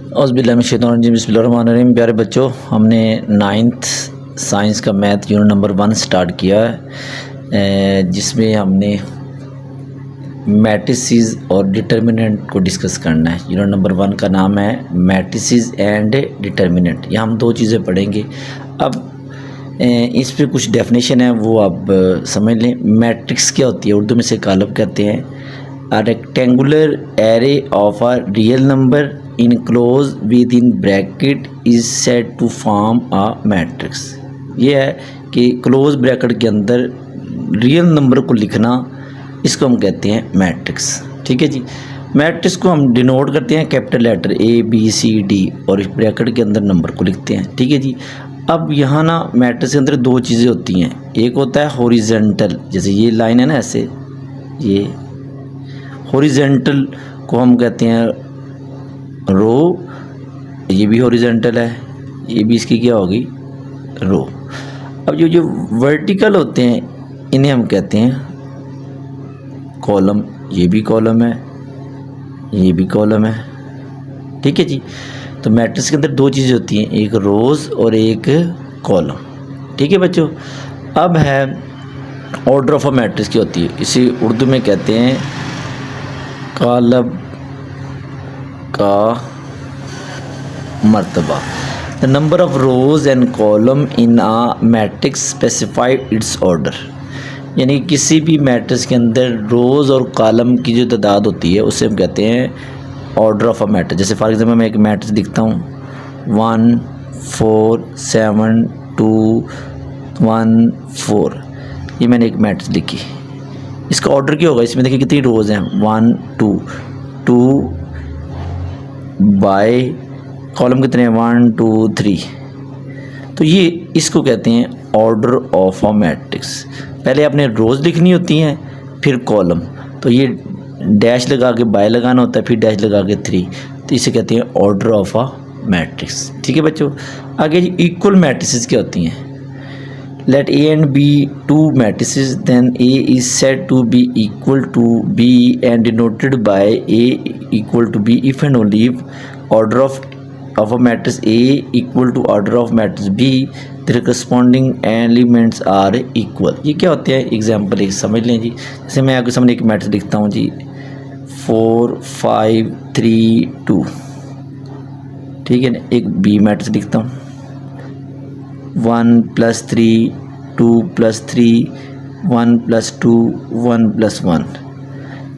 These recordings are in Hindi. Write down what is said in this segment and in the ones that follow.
औज़ुबिल्लाहिमिनश्शैतानिर्रजीम बिस्मिल्लाहिर्रहमानिर्रहीम। प्यारे बच्चों, हमने 9th साइंस का मैथ यूनिट नंबर 1 स्टार्ट किया है, जिसमें हमने मैट्रिसेस और डिटर्मिनेंट को डिस्कस करना है। यूनिट नंबर 1 का नाम है मैट्रिसेस एंड डिटर्मिनेंट। ये हम दो चीज़ें पढ़ेंगे। अब इस पे कुछ डेफिनेशन है, वो आप समझ लें। मैट्रिक्स क्या होती है? उर्दू में से कालब कहते हैं। A rectangular array of a real number enclose within bracket is said to form a matrix. ये है कि क्लोज ब्रैकेट के अंदर रियल नंबर को लिखना, इसको हम कहते हैं मैट्रिक्स। ठीक है जी। मैट्रिक्स को हम डिनोट करते हैं कैपिटल लेटर ABCD और इस ब्रैकेट के अंदर नंबर को लिखते हैं। ठीक है जी। अब यहाँ ना मैट्रिक्स के अंदर दो चीज़ें होती हैं। एक होता है हॉरिजेंटल, जैसे ये लाइन है ना, ऐसे ये हॉरिजेंटल को हम कहते हैं रो। ये भी हॉरिजेंटल है, ये भी इसकी क्या होगी? रो। अब जो वर्टिकल होते हैं इन्हें हम कहते हैं कॉलम। ये भी कॉलम है, ये भी कॉलम है। ठीक है जी। तो मैट्रिक्स के अंदर दो चीज़ें होती हैं, एक रोज़ और एक कॉलम। ठीक है बच्चों। अब है ऑर्डर ऑफ अ मैट्रिक्स की होती है, इसे उर्दू में कहते हैं कालब का मर्तबा। The number of rows and column in a matrix specified its order. यानी किसी भी मैट्रिक्स के अंदर रोज़ और कॉलम की जो तादाद होती है उसे हम कहते हैं ऑर्डर ऑफ अ मैट्रिक्स। जैसे फॉर एग्जांपल मैं एक मैट्रिक्स लिखता हूँ 1 4 7 2 1 4। ये मैंने एक मैट्रिक्स लिखी, इसका ऑर्डर क्या होगा? इसमें देखिए कितनी रोज़ हैं, 1 2 बाय कॉलम कितने हैं, 1 2 3। तो ये इसको कहते हैं ऑर्डर ऑफ अ मैट्रिक्स। पहले आपने रोज़ लिखनी होती हैं, फिर कॉलम। तो ये डैश लगा के बाय लगाना होता है, फिर डैश लगा के 3। तो इसे कहते हैं ऑर्डर ऑफ अ मैट्रिक्स। ठीक है बच्चों। आगे इक्वल मैट्रिसेस क्या होती हैं? Let A and B two matrices, then A is said to be equal to B and denoted by A equal to B if and only if order of a matrix A equal to order of matrix B, the corresponding elements are equal। ये क्या होते हैं? एग्जाम्पल एक समझ लें जी। जैसे मैं आपके सामने एक मैट्रिक्स लिखता हूँ जी 4 5 3 2। ठीक है ना। एक B मैट्रिक्स लिखता हूँ 1 + 3 2 + 3 1 + 2 1 + 1।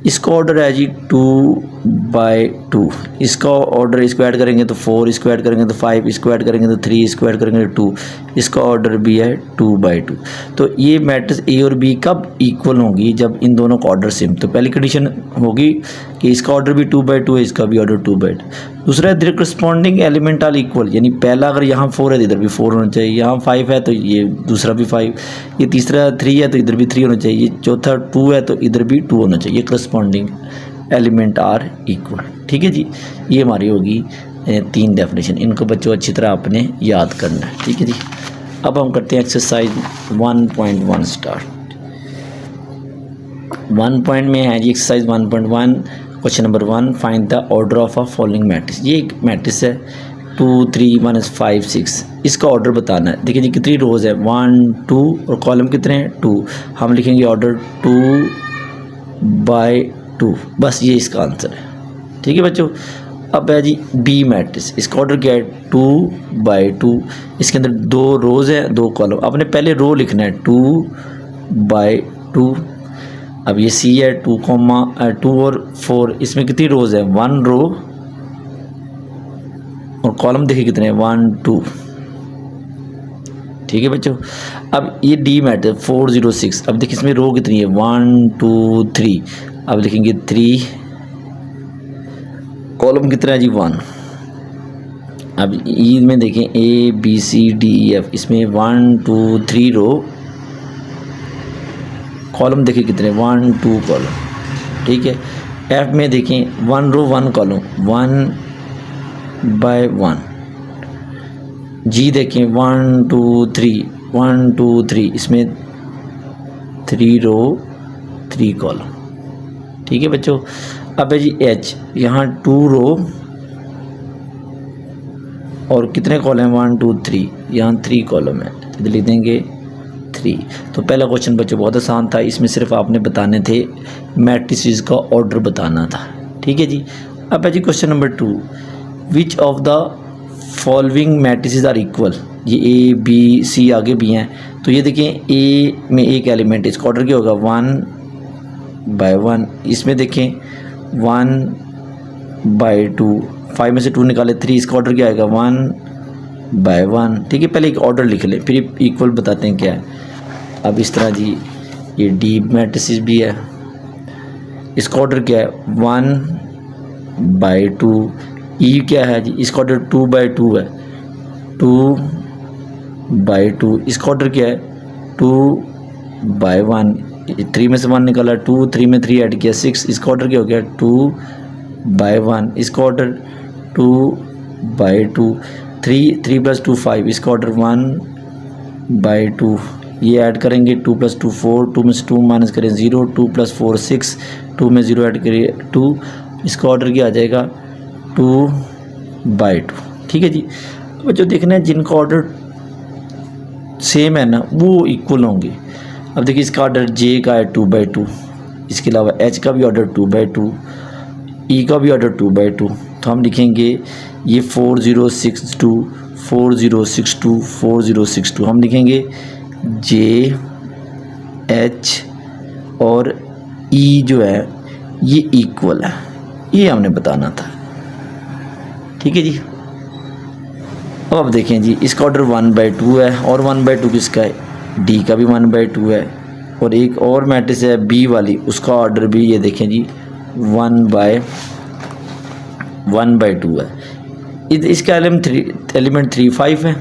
इसका ऑर्डर है जी 2/2। इसका ऑर्डर इसको ऐड करेंगे तो 4, इसको ऐड करेंगे तो 5, इसको ऐड करेंगे तो 3, इसको ऐड करेंगे तो 2। इसका ऑर्डर भी है 2/2। तो ये मैट्रिक्स A और B कब इक्वल होंगी? जब इन दोनों का ऑर्डर सेम। तो पहली कंडीशन होगी कि इसका ऑर्डर भी 2/2 है, इसका भी ऑर्डर 2/2। दूसरा है there corresponding element are equal. यानी पहला अगर यहाँ 4 है तो इधर भी 4 होना चाहिए, यहाँ 5 है तो ये दूसरा भी 5, ये तीसरा 3 है तो इधर भी 3 होना चाहिए, ये चौथा 2 है तो इधर भी 2 होना चाहिए। Corresponding element are equal. ठीक है जी। ये हमारी होगी 3 डेफिनेशन। इनको बच्चों अच्छी तरह आपने याद करना है। ठीक है जी। अब हम करते हैं एक्सरसाइज 1.1 स्टार्ट। 1 में है जी exercise 1.1। Question number 1, find the order of a following matrix. ये एक मैट्रिक्स है 2 3 1 5 6। इसका ऑर्डर बताना है। देखिए जी कितनी रोज़ है, 1 2 और कॉलम कितने हैं 2। हम लिखेंगे ऑर्डर 2/2। बस ये इसका आंसर है। ठीक है बच्चों। अब है जी बी मैट्रिक्स। इसका ऑर्डर क्या है 2/2। इसके अंदर 2 रोज़ है 2 कॉलम। आपने पहले रो लिखना है 2/2। अब ये C है 2 और 4। इसमें कितनी रोज़ है, 1 रो और कॉलम देखिए कितने हैं 1 2। ठीक है बच्चों। अब ये D मैट्रिक्स 4 0 6। अब देखिए इसमें रो कितनी है 1 2 3। अब लिखेंगे 3, कॉलम कितना है जी 1। अब ई में देखें ABCDEF, इसमें 1 2 3 रो, कॉलम देखिए कितने 1 2 कॉलम। ठीक है। F में देखें 1 रो 1 कॉलम 1/1। G देखें 1 2 3 1 2 3। इसमें 3 रो 3 कॉलम। ठीक है बच्चों। अब है जी H, यहाँ 2 रो और कितने कॉलम हैं 1 2 3, यहाँ 3 कॉलम है तो लिख देंगे 3। तो पहला क्वेश्चन बच्चों बहुत आसान था, इसमें सिर्फ आपने बताने थे मैट्रिसेस का ऑर्डर बताना था। ठीक है जी। अब है जी question number 2, which of the following matrices are equal. ये ए बी सी आगे भी हैं, तो ये देखें ए में एक एलिमेंट, इसका ऑर्डर क्या होगा 1/1। इसमें देखें 1/2, 5 में से 2 निकाले 3, इसका ऑर्डर क्या आएगा 1/1। ठीक है, पहले एक ऑर्डर लिख लें फिर इक्वल बताते हैं क्या है। अब इस तरह जी ये डी मैट्रिसेस भी है, इसका ऑर्डर क्या है 1/2। ई क्या है जी, इसका ऑर्डर 2/2 है, 2/2। इसका ऑर्डर क्या है 2/1। 3 में से 1 निकाला 2, 3 में 3 ऐड किया 6, इसका ऑर्डर क्या हो गया 2/1। इसका ऑर्डर 2/2। 3 + 2 5, इसका ऑर्डर 1/2। ये ऐड करेंगे 2 + 2 4, 2 में से 2 माइनस करें 0, 2 + 4 6, 2 में 0 ऐड करिए 2, इसका ऑर्डर क्या आ जाएगा 2/2। ठीक है जी। अब जो देखना है जिनका ऑर्डर सेम है ना वो इक्वल होंगे। अब देखिए इसका ऑर्डर जे का है 2/2, इसके अलावा एच का भी ऑर्डर 2/2, ई का भी ऑर्डर 2/2। तो हम लिखेंगे ये 4062 4062 4062 हम लिखेंगे जे एच और ई जो है ये इक्वल है, ये हमने बताना था। ठीक है जी। अब देखें जी इसका ऑर्डर 1/2 है और 1/2 किसका है, डी का भी 1/2 है। और एक और मैट्रिक्स है बी वाली, उसका ऑर्डर भी ये देखें जी 1/2 है। इसका एलिमेंट 3 5 है।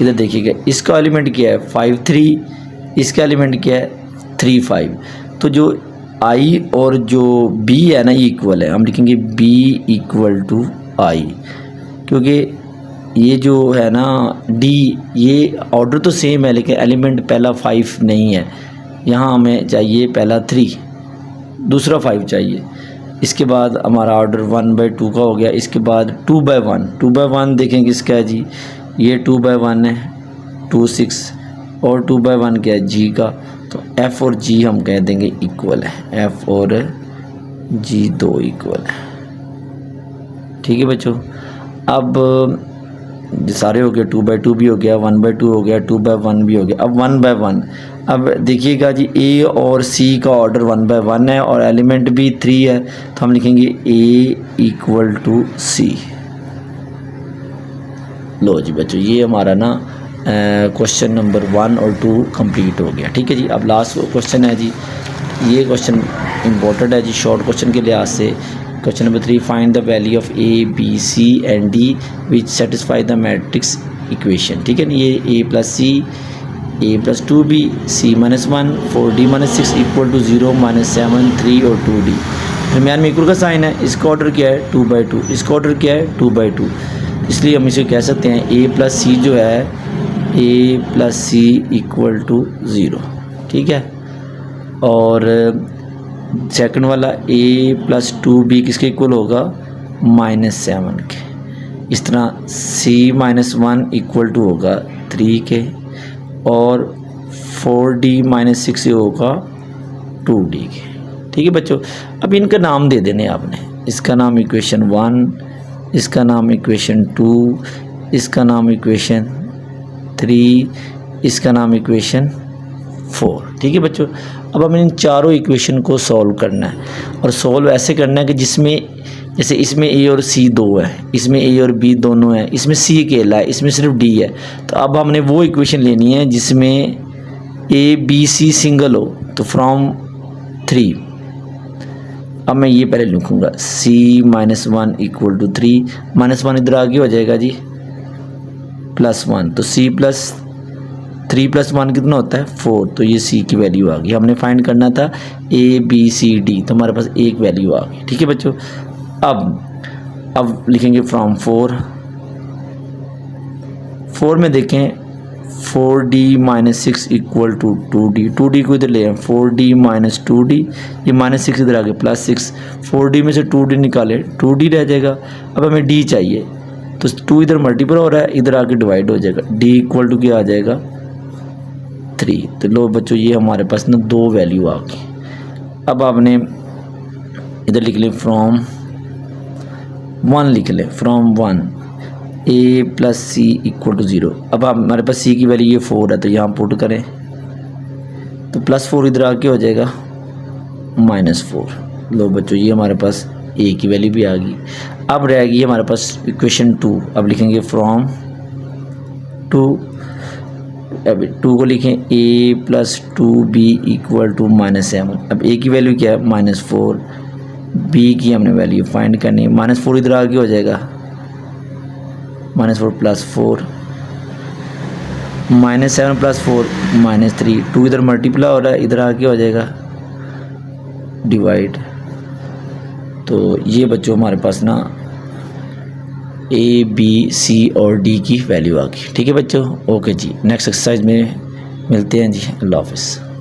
इधर देखिएगा इसका एलिमेंट क्या है 5 3, इसका एलिमेंट क्या है 3 5। तो जो आई और जो बी है ना ये इक्वल है, हम लिखेंगे बी इक्वल टू आई, क्योंकि ये जो है ना डी ये ऑर्डर तो सेम है लेकिन एलिमेंट पहला 5 नहीं है, यहाँ हमें चाहिए पहला 3 दूसरा 5 चाहिए। इसके बाद हमारा ऑर्डर 1/2 का हो गया। इसके बाद 2/1 देखें किसका है जी, ये 2/1 है 2 6 और 2/1 क्या है जी का। तो एफ़ और जी हम कह देंगे इक्वल है, एफ़ और जी दो इक्वल है। ठीक है बच्चों। अब सारे हो गए 2/2 भी हो गया, 1/2 हो गया, 2/1 भी हो गया। अब 1/1 अब देखिएगा जी ए और सी का ऑर्डर 1/1 है और एलिमेंट भी 3 है, तो हम लिखेंगे ए इक्वल टू सी। लो जी बच्चों ये हमारा ना क्वेश्चन नंबर 1 और 2 कंप्लीट हो गया। ठीक है जी। अब लास्ट क्वेश्चन है जी, ये क्वेश्चन इम्पोर्टेंट है जी शॉर्ट क्वेश्चन के लिहाज से। Question number 3, find the value of a b c and d which satisfy the matrix equation. ठीक है ना, ये a + c a + 2b c - 1 4d - 6 = 0 - 7 3 और 2d। दरमियान में इक्वल का साइन है, इसका ऑर्डर क्या है 2/2, इसका ऑर्डर क्या है 2/2, इसलिए हम इसे कह सकते हैं a + c जो है a + c = 0। ठीक है। और सेकंड वाला a + 2b किसके इक्वल होगा -7 के। इस तरह c - 1 = होगा 3 के और 4d - 6 होगा 2d के। ठीक है बच्चों। अब इनका नाम दे देने आपने, इसका नाम इक्वेशन 1, इसका नाम इक्वेशन 2, इसका नाम इक्वेशन 3, इसका नाम इक्वेशन 4। ठीक है बच्चों। अब हमें इन चारों इक्वेशन को सॉल्व करना है और सॉल्व ऐसे करना है कि जिसमें जैसे इसमें ए और सी 2 है, इसमें ए और बी दोनों हैं, इसमें सी अकेला है, इसमें सिर्फ डी है। तो अब हमने वो इक्वेशन लेनी है जिसमें ए बी सी सिंगल हो, तो फ्रॉम 3। अब मैं ये पहले लिखूँगा c - 1 = 3 -1 इधर आगे हो जाएगा जी +1, तो c + 3 + 1 कितना होता है 4, तो ये c की वैल्यू आ गई। हमने फाइंड करना था a b c d, तो हमारे पास एक वैल्यू आ गई। ठीक है बच्चों। अब लिखेंगे फ्रॉम 4 में देखें 4d - 6 = 2d, 2d को इधर ले आए 4d - 2d, ये -6 इधर आ गया +6, 4d में से 2d निकाले 2d रह जाएगा। अब हमें d चाहिए, तो तो 2 इधर मल्टीपल हो रहा है, इधर आके डिवाइड हो जाएगा, d इक्वल टू क्या आ जाएगा 3। तो लो बच्चों ये हमारे पास ना 2 वैल्यू आ गई। अब आपने इधर लिख लें फ्रॉम 1, लिख लें from 1 a plus c equal to 0। अब आप हमारे पास c की वैल्यू ये 4 है, तो यहाँ पुट करें तो +4 इधर आके हो जाएगा -4। लो बच्चों ये हमारे पास a की वैल्यू भी आ गई। अब रहेगी हमारे पास इक्वेशन 2। अब लिखेंगे फ्रॉम 2, अब 2 को लिखें a plus 2b equal to -7। अब a की वैल्यू क्या है -4, b की हमने वैल्यू फाइंड करनी है। -4 इधर आगे हो जाएगा, -4 प्लस 4, -7 प्लस 4 -3। 2 इधर मल्टीप्लाई हो रहा है, इधर आके हो जाएगा डिवाइड। तो ये बच्चों हमारे पास ना a b c और d की वैल्यू आ गई। ठीक है बच्चों, ओके जी। नेक्स्ट एक्सरसाइज में मिलते हैं जी, अल्लाह हाफ़िज़।